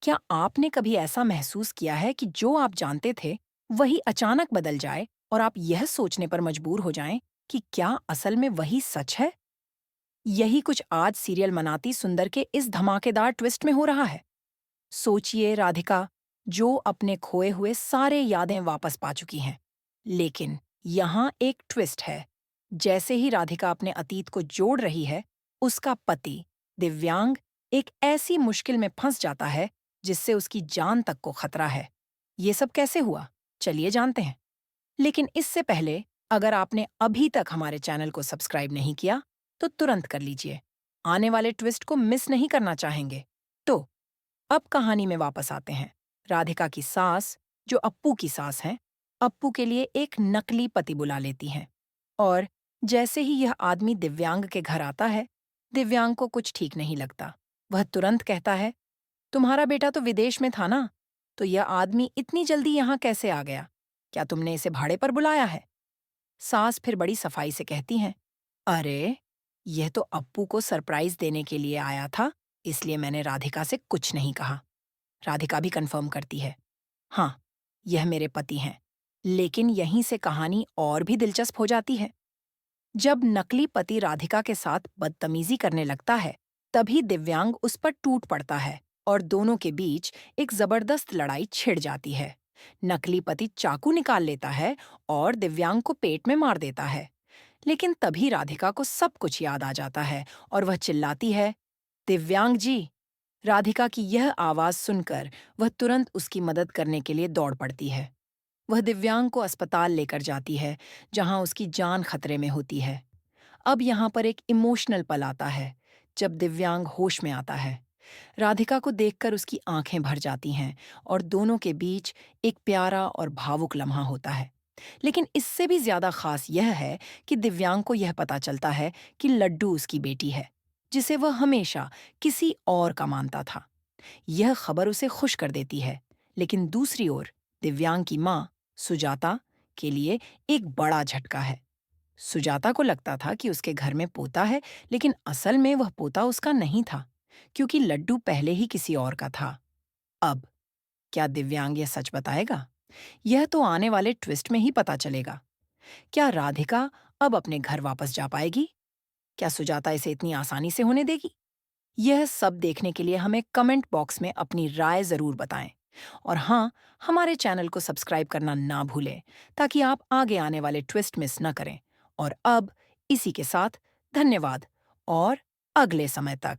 क्या आपने कभी ऐसा महसूस किया है कि जो आप जानते थे, वही अचानक बदल जाए और आप यह सोचने पर मजबूर हो जाएं कि क्या असल में वही सच है? यही कुछ आज सीरियल मनाती सुंदर के इस धमाकेदार ट्विस्ट में हो रहा है। सोचिए राधिका, जो अपने खोए हुए सारे यादें वापस पा चुकी हैं। लेकिन यहाँ एक ट्विस्ट है। जैसे ही राधिका अपने अतीत को जोड़ रही है, उसका पति, दिव्यांग, एक ऐसी मुश्किल में फंस जाता है जिससे उसकी जान तक को खतरा है। ये सब कैसे हुआ? चलिए जानते हैं। लेकिन इससे पहले, अगर आपने अभी तक हमारे चैनल को सब्सक्राइब नहीं किया, तो तुरंत कर लीजिए। आने वाले ट्विस्ट को मिस नहीं करना चाहेंगे। तो अब कहानी में वापस आते हैं। राधिका की सास, जो अप्पू की सास हैं, अप्पू के लिए एक नकली पति बुला लेती हैं। और जैसे ही यह आदमी दिव्यांग के घर आता है, दिव्यांग को कुछ ठीक नहीं लगता। वह तुरंत कहता है, तुम्हारा बेटा तो विदेश में था ना, तो यह आदमी इतनी जल्दी यहाँ कैसे आ गया? क्या तुमने इसे भाड़े पर बुलाया है? सास फिर बड़ी सफाई से कहती हैं, अरे, यह तो अप्पू को सरप्राइज देने के लिए आया था, इसलिए मैंने राधिका से कुछ नहीं कहा। राधिका भी कंफर्म करती है, हाँ, यह मेरे पति हैं। लेकिन यहीं से कहानी और भी दिलचस्प हो जाती है। जब नकली पति राधिका के साथ बदतमीजी करने लगता है, तभी दिव्यांग उस पर टूट पड़ता है और दोनों के बीच एक जबरदस्त लड़ाई छिड़ जाती है। नकली पति चाकू निकाल लेता है और दिव्यांग को पेट में मार देता है। लेकिन तभी राधिका को सब कुछ याद आ जाता है और वह चिल्लाती है, दिव्यांग जी। राधिका की यह आवाज सुनकर वह तुरंत उसकी मदद करने के लिए दौड़ पड़ती है। वह दिव्यांग को अस्पताल लेकर जाती है, जहां उसकी जान खतरे में होती है। अब यहाँ पर एक इमोशनल पल आता है, जब दिव्यांग होश में आता है। राधिका को देखकर उसकी आंखें भर जाती हैं और दोनों के बीच एक प्यारा और भावुक लम्हा होता है। लेकिन इससे भी ज्यादा खास यह है कि दिव्यांग को यह पता चलता है कि लड्डू उसकी बेटी है, जिसे वह हमेशा किसी और का मानता था। यह खबर उसे खुश कर देती है, लेकिन दूसरी ओर दिव्यांग की माँ, सुजाता, के लिए एक बड़ा झटका है। सुजाता को लगता था कि उसके घर में पोता है, लेकिन असल में वह पोता उसका नहीं था, क्योंकि लड्डू पहले ही किसी और का था। अब क्या दिव्यांग यह सच बताएगा? यह तो आने वाले ट्विस्ट में ही पता चलेगा। क्या राधिका अब अपने घर वापस जा पाएगी? क्या सुजाता इसे इतनी आसानी से होने देगी? यह सब देखने के लिए हमें कमेंट बॉक्स में अपनी राय जरूर बताएं। और हाँ, हमारे चैनल को सब्सक्राइब करना ना भूलें, ताकि आप आगे आने वाले ट्विस्ट मिस न करें। और अब इसी के साथ धन्यवाद और अगले समय तक।